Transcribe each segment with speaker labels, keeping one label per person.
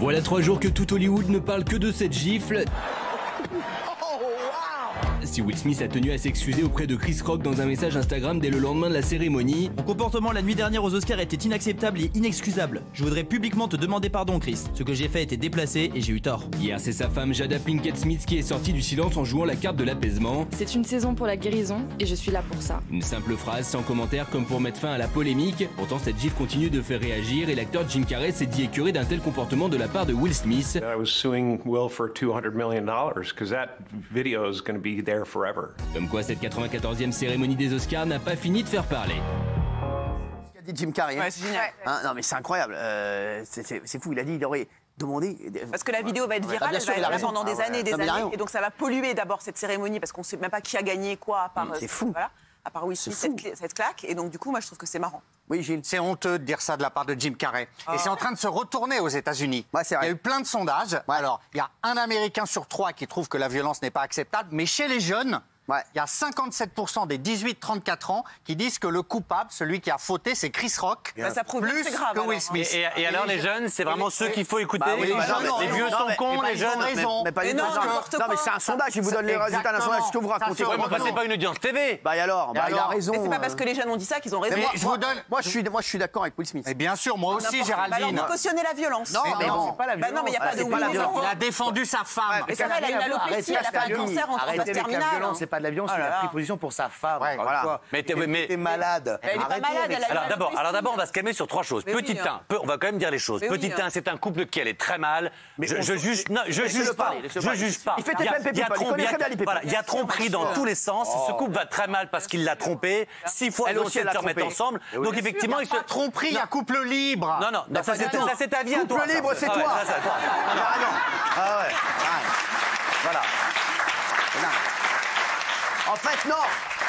Speaker 1: Voilà 3 jours que tout Hollywood ne parle que de cette gifle. Si Will Smith a tenu à s'excuser auprès de Chris Rock dans un message Instagram dès le lendemain de la cérémonie.
Speaker 2: Mon comportement la nuit dernière aux Oscars était inacceptable et inexcusable. Je voudrais publiquement te demander pardon, Chris. Ce que j'ai fait était déplacé et j'ai eu tort.
Speaker 1: Hier, c'est sa femme Jada Pinkett Smith qui est sortie du silence en jouant la carte de l'apaisement.
Speaker 3: C'est une saison pour la guérison et je suis là pour ça.
Speaker 1: Une simple phrase sans commentaire comme pour mettre fin à la polémique. Pourtant, cette gifle continue de faire réagir et l'acteur Jim Carrey s'est dit écœuré d'un tel comportement de la part de Will Smith.
Speaker 4: I was suing Will for $200 million because that video is going to be there forever.
Speaker 1: Comme quoi, cette 94e cérémonie des Oscars n'a pas fini de faire parler.
Speaker 5: Ce qu'a dit Jim Carrey.
Speaker 6: Ouais, c'est génial.
Speaker 5: Hein, non, mais c'est incroyable. C'est fou. Il a dit qu'il aurait demandé.
Speaker 6: Parce que la vidéo va être virale,
Speaker 5: bien sûr,
Speaker 6: elle
Speaker 5: il a
Speaker 6: va être là
Speaker 5: raison.
Speaker 6: pendant des années et des
Speaker 5: Non, mais il a
Speaker 6: années.
Speaker 5: raison.
Speaker 6: Et donc ça va polluer d'abord cette cérémonie parce qu'on ne sait même pas qui a gagné quoi à part.
Speaker 5: C'est fou.
Speaker 6: Voilà, à part Will Smith, cette claque. Et donc du coup, moi je trouve que c'est marrant.
Speaker 5: Oui, Gilles.
Speaker 7: C'est honteux de dire ça de la part de Jim Carrey. Et c'est en train de se retourner aux États-Unis.
Speaker 5: Ouais, c'est vrai.
Speaker 7: Il y a eu plein de sondages.
Speaker 5: Ouais.
Speaker 7: Alors, il y a un Américain sur 3 qui trouve que la violence n'est pas acceptable. Mais chez les jeunes, il y a 57% des 18-34 ans qui disent que le coupable, celui qui a fauté, c'est Chris Rock.
Speaker 6: Bah, ça prouve
Speaker 7: plus
Speaker 6: que c'est grave.
Speaker 7: que Will
Speaker 6: alors.
Speaker 7: Smith.
Speaker 8: Et alors les jeunes, c'est vraiment ceux qu'il faut écouter.
Speaker 5: Bah oui,
Speaker 8: les
Speaker 5: bah
Speaker 8: jeunes,
Speaker 5: non,
Speaker 8: les
Speaker 5: mais-
Speaker 8: vieux
Speaker 5: non,
Speaker 8: sont
Speaker 5: mais-
Speaker 8: cons,
Speaker 5: mais
Speaker 8: les
Speaker 5: ils ont
Speaker 8: jeunes.
Speaker 5: raison. Mais pas
Speaker 6: Mais
Speaker 5: du
Speaker 6: non,
Speaker 5: tout.
Speaker 6: n'importe
Speaker 5: Non, mais
Speaker 6: quoi.
Speaker 5: c'est un sondage. Il vous donne les résultats d'un sondage. Ce que vous racontez.
Speaker 8: Ouais, mais enfin, c'est pas une audience TV.
Speaker 5: Bah et alors, bah, il a raison.
Speaker 6: Mais c'est pas parce que les jeunes ont dit ça qu'ils ont raison.
Speaker 5: Mais
Speaker 7: je vous donne-
Speaker 5: Moi, je suis d'accord avec Will Smith.
Speaker 7: Et bien sûr, moi aussi,
Speaker 6: Bah alors
Speaker 7: Géraldine.
Speaker 6: vous cautionnez la violence.
Speaker 5: Non, mais bon.
Speaker 6: Bah non, mais il n'y a pas de
Speaker 5: c'est pas la
Speaker 6: oui,
Speaker 5: violence.
Speaker 6: non.
Speaker 7: Il a défendu sa femme.
Speaker 6: Mais ça va, elle a une alopécie, elle a pas un cancer en phase
Speaker 9: Arrêtez avec la
Speaker 6: terminale.
Speaker 9: violence, c'est pas de la violence,
Speaker 6: Oh
Speaker 9: il
Speaker 6: là
Speaker 9: a
Speaker 6: là.
Speaker 9: pris position pour sa femme.
Speaker 7: Ouais,
Speaker 9: encore
Speaker 7: voilà.
Speaker 9: une fois.
Speaker 8: Mais
Speaker 9: t'es malade.
Speaker 6: Elle est pas
Speaker 9: Arrêtez
Speaker 6: malade,
Speaker 9: avec
Speaker 6: elle a
Speaker 9: ça.
Speaker 8: Alors d'abord, on va se calmer sur 3 choses.
Speaker 6: Mais oui,
Speaker 8: Petit
Speaker 6: hein.
Speaker 8: 1, on va quand même dire les choses.
Speaker 6: Mais oui,
Speaker 8: Petit
Speaker 6: hein.
Speaker 8: 1, c'est un couple qui allait très mal. Je juge, non, je juge
Speaker 5: Laissez-le
Speaker 8: pas.
Speaker 5: parler, laissez-le
Speaker 8: Je
Speaker 5: parler.
Speaker 8: juge pas.
Speaker 5: Il fait TPM,
Speaker 8: Il y a
Speaker 5: People, il connaît très bien les people.
Speaker 8: voilà, il y a tromperie dans tous les sens. Ce couple va très mal parce qu'il l'a trompé. 6 fois,
Speaker 5: Elle
Speaker 8: ils ont
Speaker 5: aussi,
Speaker 8: essayé de
Speaker 5: elle
Speaker 8: se
Speaker 5: l'a
Speaker 8: remettre
Speaker 5: trompé.
Speaker 8: ensemble. Donc effectivement, ils se
Speaker 7: Tromperie, il y a couple libre.
Speaker 8: Non, ça c'est ta vie à toi.
Speaker 5: Couple libre, c'est
Speaker 8: Ah ouais,
Speaker 5: toi.
Speaker 8: ça, c'est à toi.
Speaker 5: Ah ouais.
Speaker 8: Voilà.
Speaker 5: En fait, non.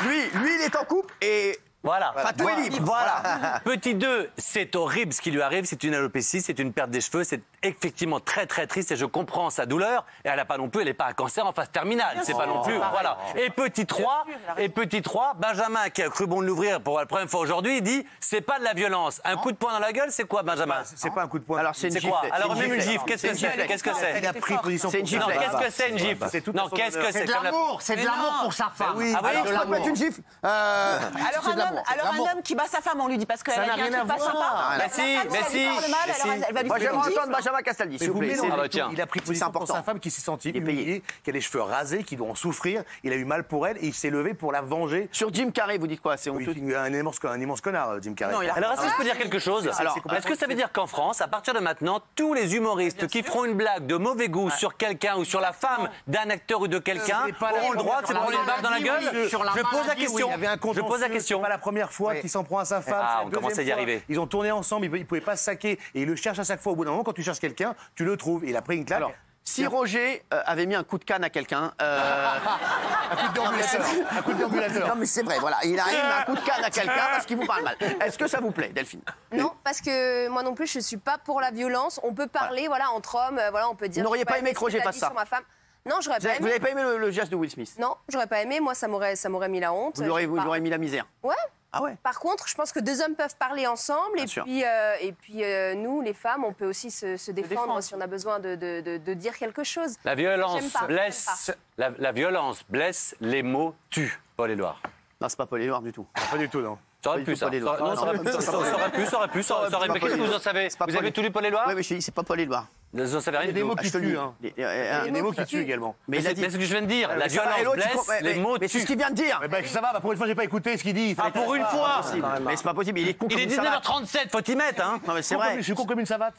Speaker 5: Lui, il est en couple et.
Speaker 8: Voilà.
Speaker 5: Enfin, tout est libre.
Speaker 8: Voilà. Petit 2, c'est horrible ce qui lui arrive, c'est une alopécie, c'est une perte des cheveux, c'est effectivement très très triste et je comprends sa douleur. Et elle n'a pas non plus, elle n'est pas un cancer en phase terminale, c'est pas non plus. Voilà. Et petit 3, Benjamin qui a cru bon de l'ouvrir pour la première fois aujourd'hui, il dit c'est pas de la violence. Un coup de poing dans la gueule, c'est quoi Benjamin?
Speaker 9: C'est pas un coup de poing.
Speaker 5: Alors, c'est une
Speaker 8: C'est quoi?
Speaker 5: gifle.
Speaker 8: Alors
Speaker 5: C'est
Speaker 8: même une
Speaker 5: gifle.
Speaker 8: gifle, qu'est-ce que c'est? Qu'est-ce que c'est?
Speaker 9: Il a pris position
Speaker 5: C'est une
Speaker 9: pour
Speaker 5: gifle.
Speaker 8: Non,
Speaker 9: sa
Speaker 8: qu'est-ce que c'est une gifle?
Speaker 9: C'est tout
Speaker 8: Non,
Speaker 9: à son
Speaker 8: qu'est-ce que
Speaker 9: honneur.
Speaker 7: C'est
Speaker 8: c'est
Speaker 7: de
Speaker 8: comme la-
Speaker 7: l'amour, c'est de
Speaker 6: Mais
Speaker 7: l'amour
Speaker 6: non.
Speaker 7: pour sa femme.
Speaker 5: Oui,
Speaker 8: Ah oui,
Speaker 5: alors,
Speaker 8: de
Speaker 5: je peux te mettre une gifle. C'est de l'amour.
Speaker 6: Alors un homme qui bat sa femme, on lui dit parce qu'elle a
Speaker 9: n'a
Speaker 6: dit un
Speaker 9: rien
Speaker 6: truc
Speaker 9: à
Speaker 6: pas
Speaker 9: voir.
Speaker 6: sympa.
Speaker 8: Mais si, mais si, mais si.
Speaker 6: Elle va lui
Speaker 5: Moi,
Speaker 6: faire
Speaker 5: j'aimerais
Speaker 6: une
Speaker 5: entendre
Speaker 6: gifle.
Speaker 5: Benjamin Castaldi, s'il
Speaker 9: Mais
Speaker 5: vous
Speaker 9: vous
Speaker 5: plaît.
Speaker 9: mélangez
Speaker 8: Ah bah
Speaker 9: tout.
Speaker 8: tiens.
Speaker 9: Il a pris position pour
Speaker 5: important.
Speaker 9: sa femme qui s'est sentie
Speaker 5: Il est payé.
Speaker 9: humiliée, qui a les cheveux rasés, qui doit en souffrir. Il a eu mal pour elle et il s'est levé pour la venger.
Speaker 5: Sur Jim Carrey, vous dites quoi? C'est
Speaker 9: Oui,
Speaker 5: honteux.
Speaker 9: un immense connard, Jim Carrey.
Speaker 6: Non, il a-
Speaker 8: Alors, est-ce que je peux dire quelque chose?
Speaker 5: Alors,
Speaker 8: Est-ce que ça veut dire qu'en France, à partir de maintenant, tous les humoristes qui feront une blague de mauvais goût sur quelqu'un ou sur la femme d'un acteur ou de quelqu'un
Speaker 9: c'est pas la
Speaker 8: auront le droit de se
Speaker 7: sur la
Speaker 8: prendre une balle dans la
Speaker 7: maladie,
Speaker 8: gueule?
Speaker 7: oui, sur la
Speaker 8: Je pose la
Speaker 7: maladie,
Speaker 8: question.
Speaker 9: Il y avait un
Speaker 8: Je pose la
Speaker 9: contentieux,
Speaker 8: question.
Speaker 9: C'est pas la première fois
Speaker 7: Oui.
Speaker 9: qu'il s'en prend à sa femme.
Speaker 8: Ah,
Speaker 9: c'est la
Speaker 8: on commence à y
Speaker 9: deuxième fois.
Speaker 8: arriver.
Speaker 9: Ils ont tourné ensemble, ils ne pouvaient pas se saquer. Et il le cherche à chaque fois. Au bout d'un moment, quand tu cherches quelqu'un, tu le trouves. Et il a pris une claque.
Speaker 5: Alors, si Roger avait mis un coup de canne à quelqu'un.
Speaker 9: un coup de déambulateur. Un coup de déambulateur.
Speaker 5: Non, mais c'est vrai, voilà. Il arrive à un coup de canne à quelqu'un parce qu'il vous parle mal. Est-ce que ça vous plaît, Delphine?
Speaker 10: Non, parce que moi non plus, je suis pas pour la violence. On peut parler, voilà, entre hommes, voilà, on peut dire.
Speaker 5: Vous n'auriez
Speaker 10: j'ai
Speaker 5: pas aimé que
Speaker 10: ce
Speaker 5: Roger
Speaker 10: t'as
Speaker 5: fasse
Speaker 10: dit
Speaker 5: ça?
Speaker 10: sur ma femme. Non, j'aurais
Speaker 5: Vous
Speaker 10: pas aimé.
Speaker 5: n'avez pas aimé le geste de Will Smith?
Speaker 10: Non, j'aurais pas aimé. Moi, ça m'aurait mis la honte.
Speaker 5: Vous lui
Speaker 10: Par-
Speaker 5: aurez mis la misère?
Speaker 10: Ouais.
Speaker 5: Ah ouais?
Speaker 10: Par contre, je pense que deux hommes peuvent parler ensemble
Speaker 5: Bien sûr.
Speaker 10: et puis nous, les femmes, on peut aussi se défendre si on a besoin de dire quelque chose.
Speaker 8: La violence
Speaker 10: J'aime pas,
Speaker 8: blesse. La violence blesse, les mots tuent. Paul Éluard.
Speaker 5: Non, c'est pas Paul Éluard du tout.
Speaker 9: Pas du tout, non.
Speaker 8: Ça aurait
Speaker 5: Pas
Speaker 8: pu,
Speaker 5: du tout
Speaker 8: ça.
Speaker 5: Paul Éluard.
Speaker 8: Non, ça aurait pu, ça aurait pu.
Speaker 5: C'est pas
Speaker 8: Qu'est-ce que
Speaker 5: Paul
Speaker 8: vous en savez?
Speaker 5: C'est pas
Speaker 8: Vous
Speaker 5: Paul-
Speaker 8: avez tout lu Paul Éluard?
Speaker 5: Oui, mais c'est pas Paul Éluard.
Speaker 8: Vous en savez rien
Speaker 9: Il y a
Speaker 8: du
Speaker 9: des
Speaker 8: tout.
Speaker 9: mots
Speaker 5: Ah,
Speaker 9: qui
Speaker 5: je te le dis.
Speaker 9: tuent. Hein.
Speaker 5: Il
Speaker 9: Il y a des mots qui tuent également.
Speaker 5: Mais il a dit.
Speaker 8: C'est ce que je viens de dire. La
Speaker 5: Mais ça va, et
Speaker 8: violence
Speaker 5: l'autre, il
Speaker 8: blesse,
Speaker 5: comprend-
Speaker 8: les mots
Speaker 5: Mais c'est ce
Speaker 8: tuent.
Speaker 5: qu'il vient de dire.
Speaker 9: Mais ben, ça va, pour une fois, j'ai pas écouté ce qu'il dit.
Speaker 8: Ah, pour une fois!
Speaker 5: Mais c'est pas possible. Il est con
Speaker 8: Il
Speaker 5: comme
Speaker 8: est
Speaker 5: une savate.
Speaker 8: 19h37, faut y mettre, hein?
Speaker 5: Non, mais c'est vrai.
Speaker 9: Je suis con comme une savate.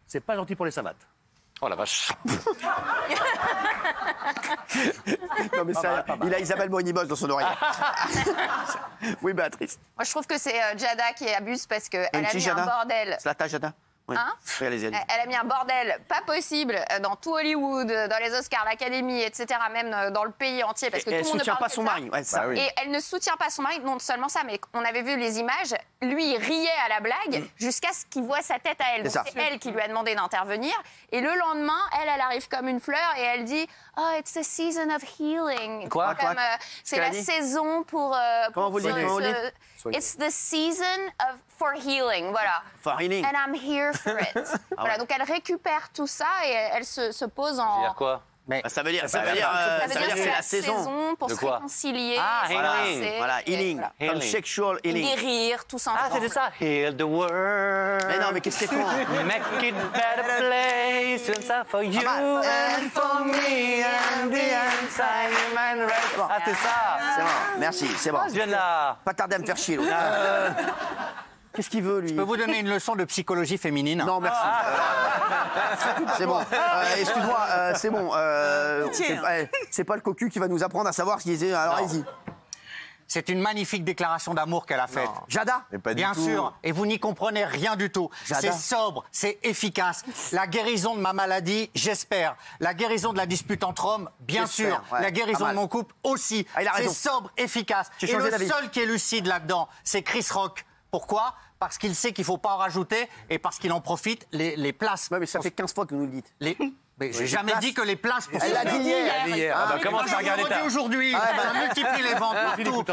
Speaker 9: C'est pas gentil pour les savates.
Speaker 8: Oh la vache.
Speaker 5: Non, mais sérieux, il a Isabelle Moïni-Bosch dans son oreille. Oui, Béatrice.
Speaker 11: Moi, je trouve que c'est Jada qui abuse parce qu'elle a
Speaker 5: Petit
Speaker 11: mis
Speaker 5: Jada.
Speaker 11: un bordel.
Speaker 5: Zlata Jada. Oui.
Speaker 11: Hein
Speaker 5: Oui, allez-y.
Speaker 11: Elle a mis un bordel pas possible dans tout Hollywood, dans les Oscars, l'Académie, etc., même dans le pays entier. Parce que
Speaker 5: Et elle
Speaker 11: tout le monde ne
Speaker 5: soutient
Speaker 11: parle
Speaker 5: pas
Speaker 11: que
Speaker 5: son
Speaker 11: de ça.
Speaker 5: mari. Ouais, ça.
Speaker 11: Et elle ne soutient pas son mari, non seulement ça, mais on avait vu les images, lui il riait à la blague jusqu'à ce qu'il voit sa tête à elle. Donc
Speaker 5: ça.
Speaker 11: c'est elle qui lui a demandé d'intervenir. Et le lendemain, elle arrive comme une fleur et elle dit « Oh, it's the season of healing ».
Speaker 8: Quoi
Speaker 11: Comme,
Speaker 5: qu'elle
Speaker 11: c'est
Speaker 5: a
Speaker 11: la
Speaker 5: dit
Speaker 11: saison pour...
Speaker 5: Comment vous le dites, comment vous le dites
Speaker 11: It's the season for healing, voilà.
Speaker 5: For healing.
Speaker 11: And I'm here for it. Voilà, donc elle récupère tout ça et elle se pose en...
Speaker 8: C'est-à-dire quoi?
Speaker 7: Mais
Speaker 5: Ça veut dire que c'est la saison.
Speaker 11: pour
Speaker 8: De
Speaker 11: se
Speaker 8: quoi?
Speaker 11: réconcilier.
Speaker 8: Ah,
Speaker 11: se
Speaker 8: healing.
Speaker 11: relancer,
Speaker 5: Voilà,
Speaker 11: et
Speaker 5: healing.
Speaker 11: voilà.
Speaker 5: Comme
Speaker 8: Healing.
Speaker 5: sexual healing.
Speaker 11: Guérir, tout ça.
Speaker 8: Ah, c'était ça. Heal the world.
Speaker 5: Mais non, mais qu'est-ce que c'est con?
Speaker 8: Make it better place inside for you and for me and the inside and rest. Ah, c'est ça.
Speaker 5: C'est bon, merci, c'est bon.
Speaker 8: Je viens de là.
Speaker 5: Pas tarder à me faire chier, l'autre. Qu'est-ce qu'il veut, lui?
Speaker 7: Je peux vous donner une leçon de psychologie féminine?
Speaker 5: Non, merci. C'est bon. Excuse-moi, c'est bon. C'est pas le cocu qui va nous apprendre à savoir ce qu'ils disent. Alors, allez-y.
Speaker 7: C'est une magnifique déclaration d'amour qu'elle a faite.
Speaker 5: Jada?
Speaker 7: Bien sûr, et vous n'y comprenez rien du tout.
Speaker 5: Jada.
Speaker 7: C'est sobre, c'est efficace. La guérison de ma maladie, j'espère. La guérison de la dispute entre hommes, bien
Speaker 5: J'espère,
Speaker 7: sûr.
Speaker 5: ouais.
Speaker 7: La guérison
Speaker 5: Pas
Speaker 7: de
Speaker 5: mal.
Speaker 7: mon couple aussi.
Speaker 5: Ah, il a
Speaker 7: C'est
Speaker 5: raison.
Speaker 7: sobre, efficace.
Speaker 5: J'ai
Speaker 7: Et
Speaker 5: changé
Speaker 7: le
Speaker 5: d'avis.
Speaker 7: seul qui est lucide là-dedans, c'est Chris Rock. Pourquoi? Parce qu'il sait qu'il ne faut pas en rajouter et parce qu'il en profite. Les places...
Speaker 5: Ouais, mais ça fait 15 fois que vous nous le dites.
Speaker 7: Mais j'ai jamais dit que les places... Pour
Speaker 5: Elle l'a dit hier.
Speaker 8: Ah, bah, commence par regarder ta...
Speaker 7: Aujourd'hui, ça multiplie les ventes partout.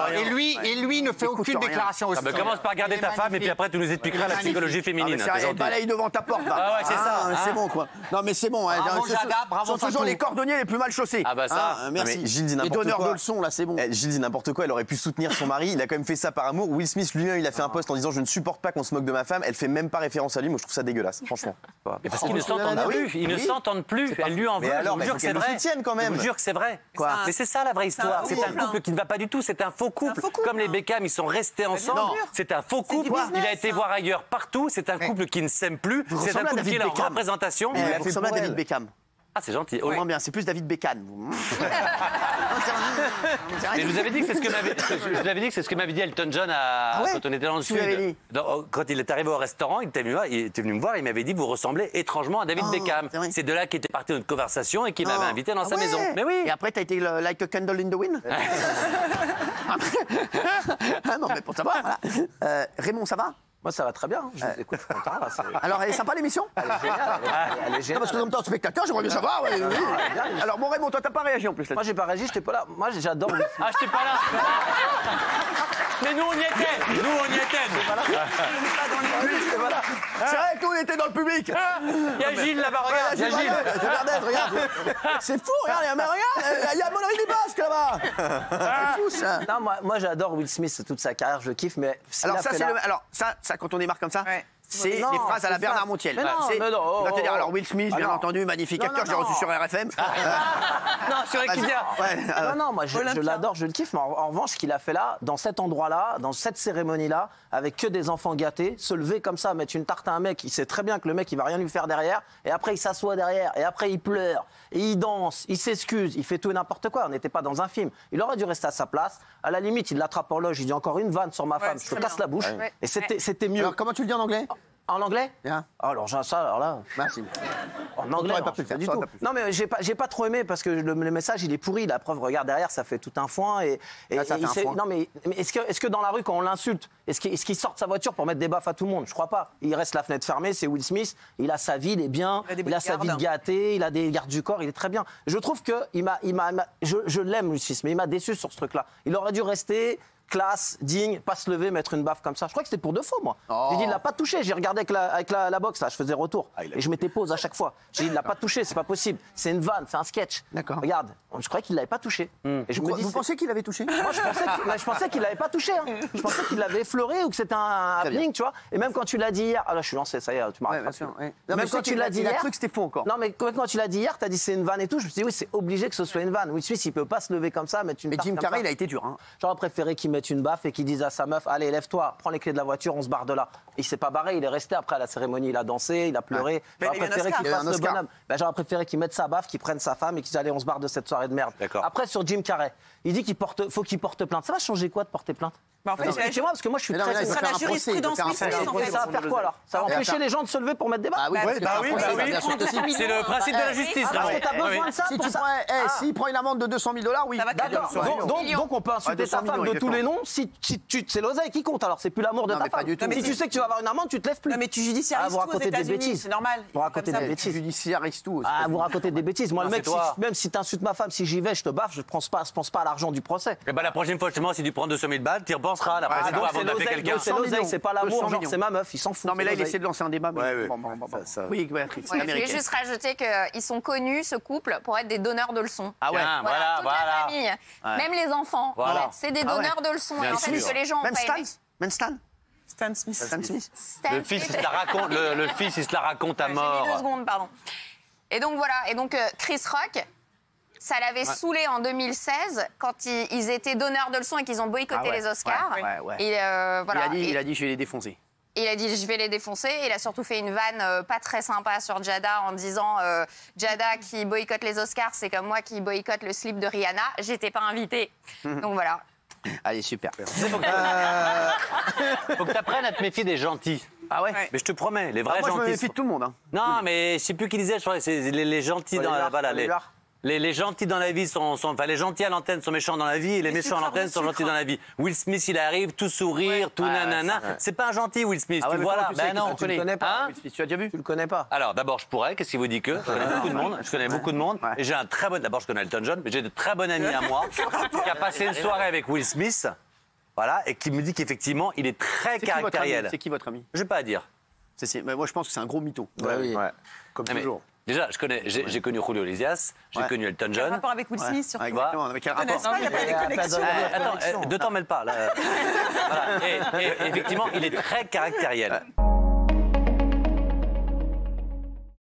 Speaker 7: Et lui ne fait aucune déclaration aussi.
Speaker 8: Ah, bah, commence par regarder ta femme et puis après tu nous expliqueras la psychologie féminine.
Speaker 5: Ah, elle balaye devant ta porte, là.
Speaker 8: Ah ouais, c'est ça.
Speaker 5: C'est bon, quoi. Non, mais c'est bon.
Speaker 7: Bravo, Jada, bravo,
Speaker 5: Ce sont toujours
Speaker 7: Fatou.
Speaker 5: les cordonniers les plus mal chaussés.
Speaker 8: Ah, bah, ça.
Speaker 5: Merci.
Speaker 12: Mais Gilles dit
Speaker 5: Les
Speaker 12: n'importe
Speaker 5: donneurs
Speaker 12: quoi.
Speaker 5: de leçons, là, c'est bon.
Speaker 12: Gilles dit n'importe quoi, elle aurait pu soutenir son mari, il a quand même fait ça par amour. Will Smith lui-même, il a fait un post en disant je ne supporte pas qu'on se moque de ma femme, elle fait même pas référence à lui, moi je trouve ça dégueulasse, franchement.
Speaker 8: Mais parce qu'ils ne s'entendent plus, ils ne s'entendent plus. Elle lui en veut, je vous jure que c'est vrai.
Speaker 12: quand même.
Speaker 8: Je vous jure que c'est vrai.
Speaker 5: Quoi?
Speaker 8: Mais c'est ça la vraie histoire. C'est un couple qui ne va pas du tout, c'est un faux couple. Comme les Beckham, ils sont restés ensemble. C'est un faux couple. Il a été voir ailleurs partout. C'est un couple qui ne s'aime plus. C'est un couple qui est en représentation.
Speaker 5: Vous ressemblez à David Beckham.
Speaker 8: Ah, c'est gentil.
Speaker 5: Moins bien, c'est plus David Beckham.
Speaker 8: Mais je vous avais dit que c'est ce que m'avait dit Elton John quand on était dans le Sud. Quand il est arrivé au restaurant, il était venu me voir, il m'avait dit vous ressemblez étrangement à David Beckham. C'est de là qu'était partie notre conversation et qu'il m'avait invité dans sa maison. Mais oui.
Speaker 5: Et après, t'as été like a candle in the wind. Ah non, mais pour savoir. Voilà. Raymond, ça va?
Speaker 13: Moi, ça va très bien. Je vous écoute, je suis content, là,
Speaker 5: Alors, elle est sympa l'émission?
Speaker 13: Elle est géniale. Elle est
Speaker 5: Non,
Speaker 13: géniale.
Speaker 5: parce que comme tant spectateur, j'aimerais bien savoir. Ouais, oui. Alors, bon, Raymond, toi, t'as pas réagi en plus là.
Speaker 13: Moi, j'ai pas réagi, j'étais pas là. Moi, j'adore.
Speaker 8: Ah, j'étais pas là. Mais nous, on y était. Nous, on y était.
Speaker 5: C'est vrai que nous, on était dans le public.
Speaker 8: Il y a Gilles là-bas, regarde. Il y a Gilles.
Speaker 5: Regarde. C'est fou, regarde, mais regarde, il y a Monoï Basque là-bas. C'est fou, ça.
Speaker 13: Non, moi, j'adore Will Smith, toute sa carrière, je le kiffe, mais.
Speaker 5: Alors, ça, quand on démarque comme ça, c'est des phrases à la Bernard Montiel.
Speaker 13: Mais non,
Speaker 5: C'est-
Speaker 13: mais non,
Speaker 5: on va te dire,
Speaker 13: oh,
Speaker 5: alors Will Smith, bien
Speaker 13: non.
Speaker 5: entendu, magnifique
Speaker 13: Non,
Speaker 5: acteur,
Speaker 13: non,
Speaker 5: j'ai reçu
Speaker 13: non.
Speaker 5: sur RFM.
Speaker 8: Non, sur Equidia.
Speaker 13: Non, moi, je l'adore, je le kiffe, mais en revanche, ce qu'il a fait là, dans cet endroit-là, dans cette cérémonie-là, avec que des enfants gâtés, se lever comme ça, mettre une tarte à un mec, il sait très bien que le mec, il va rien lui faire derrière, et après, il s'assoit derrière, et après, il pleure, et il danse, il s'excuse, il fait tout et n'importe quoi. On n'était pas dans un film. Il aurait dû rester à sa place. À la limite, il l'attrape en loge, il dit encore une vanne sur ma femme, je te casse la bouche.
Speaker 5: Ouais.
Speaker 13: Et c'était mieux.
Speaker 5: Alors, comment tu le dis en anglais?
Speaker 13: En anglais
Speaker 5: Bien.
Speaker 13: Alors, alors là.
Speaker 5: Merci.
Speaker 13: En anglais,
Speaker 5: t'aurais pas
Speaker 13: non,
Speaker 5: pu le faire,
Speaker 13: du
Speaker 5: t'aurais
Speaker 13: tout.
Speaker 5: pas pu le
Speaker 13: Non, mais j'ai pas trop aimé parce que le message il est pourri. La preuve, regarde derrière, ça fait tout un foin et
Speaker 5: Ça fait un foin.
Speaker 13: non mais est-ce que dans la rue quand on l'insulte, est-ce qu'il sort de sa voiture pour mettre des baffes à tout le monde? Je crois pas. Il reste la fenêtre fermée. C'est Will Smith. Il a sa vie, il est bien. Il a sa vie de gâté. Il a des gardes du corps. Il est très bien. Je trouve que je l'aime Will Smith, mais il m'a déçu sur ce truc-là. Il aurait dû rester classe, digne, pas se lever, mettre une baffe comme ça. Je crois que c'était pour de faux, moi. J'ai dit, il l'a pas touché. J'ai regardé avec la boxe, là, je faisais retour. Et je mettais pause à chaque fois. J'ai dit, il l'a pas touché, c'est pas possible. C'est une vanne, c'est un sketch.
Speaker 5: D'accord.
Speaker 13: Regarde, je croyais qu'il l'avait pas touché. Et je me dis,
Speaker 5: Vous pensez qu'il avait touché?
Speaker 13: moi, je pensais qu'il l'avait pas touché. Hein. Je pensais qu'il l'avait effleuré ou que c'était un happening, tu vois. Et même quand tu l'as dit hier, ah là, je suis lancé, ça y est, tu m'as rattrapé. Même quand tu l'as dit
Speaker 5: hier,
Speaker 13: hier,
Speaker 5: cru que c'était faux encore.
Speaker 13: non, mais quand tu l'as dit hier, t'as dit c'est une vanne et tout. Je me suis dit, oui, c'est obligé que ce soit une vanne. Will Smith, il peut pas se lever comme ça, mettre une
Speaker 5: Mais
Speaker 13: tarte
Speaker 5: Jim
Speaker 13: comme
Speaker 5: Carrey,
Speaker 13: ça.
Speaker 5: il a été dur. Hein.
Speaker 13: J'aurais préféré qu'il mette une baffe et qu'il dise à sa meuf, allez, lève-toi, prends les clés de la voiture, on se barre de là. Il s'est pas barré, il est resté après à la cérémonie, il a dansé, il a pleuré.
Speaker 6: Mais
Speaker 13: J'aurais
Speaker 6: il y a eu un
Speaker 13: préféré
Speaker 6: Oscar.
Speaker 13: qu'il
Speaker 5: Il y a eu
Speaker 13: fasse
Speaker 5: un
Speaker 13: le
Speaker 5: Oscar.
Speaker 13: bonhomme. J'aurais préféré qu'il mette sa baffe, qu'il prenne sa femme et qu'il dise, allez, on se barre de cette soirée de merde.
Speaker 8: D'accord.
Speaker 13: Après, sur Jim Carrey, il dit faut qu'il porte plainte. Ça va changer quoi de porter plainte?
Speaker 6: Mais en fait,
Speaker 13: Expliquez-moi, parce que moi, je suis
Speaker 5: Mais non,
Speaker 13: très...
Speaker 5: mais là, il
Speaker 6: ce
Speaker 5: faut
Speaker 6: sera
Speaker 5: faire
Speaker 6: la
Speaker 5: un procès, il faut
Speaker 6: jurisprudence
Speaker 5: faire un
Speaker 6: Will Smith,
Speaker 5: procès.
Speaker 6: en fait.
Speaker 13: Ça va faire quoi, alors? Ça va empêcher les gens de se lever pour mettre des baffes?
Speaker 5: Ah oui, bien sûr que si.
Speaker 8: C'est le principe de la justice.
Speaker 13: Parce que t'as besoin de ça
Speaker 5: Si
Speaker 13: pour
Speaker 5: tu
Speaker 13: ça.
Speaker 5: prends, s'il prend une amende de $200 000, oui.
Speaker 6: Ça va
Speaker 13: D'accord. Donc on peut insulter
Speaker 5: 200
Speaker 13: ta femme
Speaker 5: millions,
Speaker 13: de tous les noms. Si c'est l'oseille qui compte, alors c'est plus l'amour de
Speaker 5: Non,
Speaker 13: ta
Speaker 5: mais pas
Speaker 13: femme.
Speaker 5: du tout.
Speaker 13: Si tu sais que tu vas avoir une amende, tu te lèves plus.
Speaker 6: Non, mais tu judiciarises
Speaker 13: vous
Speaker 6: tout aux
Speaker 13: racontez des
Speaker 6: États-Unis,
Speaker 13: bêtises.
Speaker 6: c'est normal.
Speaker 13: Vous racontez
Speaker 6: Comme
Speaker 13: des
Speaker 6: ça.
Speaker 13: bêtises.
Speaker 5: Judiciarise tout.
Speaker 13: Ah, vous racontez des bêtises. Moi, le
Speaker 8: Non,
Speaker 13: mec,
Speaker 8: c'est toi.
Speaker 13: même si t'insultes ma femme, si j'y vais, je te baffe, je pense pas à l'argent du procès.
Speaker 8: Et ben la prochaine fois, justement, si tu prends 200 000 balles, tu y repenses. pensera la prochaine fois avant d'appeler quelqu'un.
Speaker 13: C'est l'oseille, c'est pas l'amour,
Speaker 5: 200
Speaker 13: genre
Speaker 5: millions.
Speaker 13: c'est ma meuf, il s'en fout.
Speaker 5: Non, mais là, il
Speaker 13: l'oseille.
Speaker 5: essaie de lancer un débat. Mais...
Speaker 9: Ouais.
Speaker 5: Bon. Oui, Béatrice,
Speaker 11: Ouais, je voulais
Speaker 5: américaine.
Speaker 11: juste rajouter qu'ils sont connus, ce couple, pour être des donneurs de leçons.
Speaker 5: Ah ouais.
Speaker 8: Tiens,
Speaker 11: Toute la famille, même les enfants,
Speaker 8: Voilà.
Speaker 11: c'est des
Speaker 5: Ah ouais.
Speaker 11: donneurs de leçons.
Speaker 8: Bien
Speaker 11: Et en fait,
Speaker 8: sûr.
Speaker 11: ce que les gens ont
Speaker 5: Même
Speaker 11: pas
Speaker 5: Stan
Speaker 11: aimé.
Speaker 5: Même Stan
Speaker 6: Stan Smith.
Speaker 5: Stan Smith.
Speaker 11: Stan
Speaker 8: Le fils, il
Speaker 11: Smith.
Speaker 8: se la raconte, le fils, il se la raconte à
Speaker 11: J'ai mis 2
Speaker 8: mort.
Speaker 11: secondes, pardon. Et donc voilà, et donc Chris Rock, ça l'avait saoulé en 2016 quand ils étaient donneurs de leçons et qu'ils ont boycotté les Oscars.
Speaker 5: Ouais.
Speaker 11: Et, voilà.
Speaker 5: Il a dit, je vais les défoncer.
Speaker 11: Il a dit je vais les défoncer. Il a surtout fait une vanne pas très sympa sur Jada en disant Jada qui boycotte les Oscars, c'est comme moi qui boycotte le slip de Rihanna. J'étais pas invitée. Donc voilà.
Speaker 5: Allez, super.
Speaker 8: Faut que tu apprennes à te méfier des gentils.
Speaker 5: Ah ouais.
Speaker 8: Mais je te promets, les vrais
Speaker 5: Moi, je me
Speaker 8: gentils.
Speaker 5: méfie de tout le monde. Hein.
Speaker 8: Non, mais je sais plus qui disait, je crois que c'est les gentils dans la... Voilà, les gentils dans la vie enfin, les gentils à l'antenne sont méchants dans la vie et les méchants à l'antenne sont gentils dans la vie. Will Smith, il arrive, tout sourire, tout nanana. C'est pas un gentil, Will Smith,
Speaker 5: Ah ouais,
Speaker 8: tu
Speaker 5: mais
Speaker 8: vois là.
Speaker 5: comment tu sais
Speaker 8: Ben non,
Speaker 5: tu le connais pas.
Speaker 8: Hein?
Speaker 5: Will Smith, tu as déjà vu?
Speaker 13: Tu le connais pas.
Speaker 8: Alors d'abord, je pourrais, qu'est-ce qui vous dit que? Je connais beaucoup de monde, et j'ai un très bon... D'abord, je connais Elton John, mais j'ai de très bons amis à moi qui a passé une soirée avec Will Smith, voilà, et qui me dit qu'effectivement, il est très caractériel.
Speaker 5: C'est qui votre ami?
Speaker 8: Je vais pas à dire.
Speaker 5: Mais moi, je pense que c'est un gros mytho.
Speaker 12: Ouais.
Speaker 5: Comme
Speaker 8: Mais
Speaker 5: toujours.
Speaker 8: déjà, j'ai connu Julio Iglesias, j'ai connu Elton
Speaker 6: Quel
Speaker 8: John.
Speaker 6: rapport avec Will Smith sur
Speaker 5: Exactement. Avec quel rapport?
Speaker 6: Il n'y a pas de connexion.
Speaker 8: Attends, ne t'en mêle pas. Là. Voilà. Et effectivement, il est très caractériel.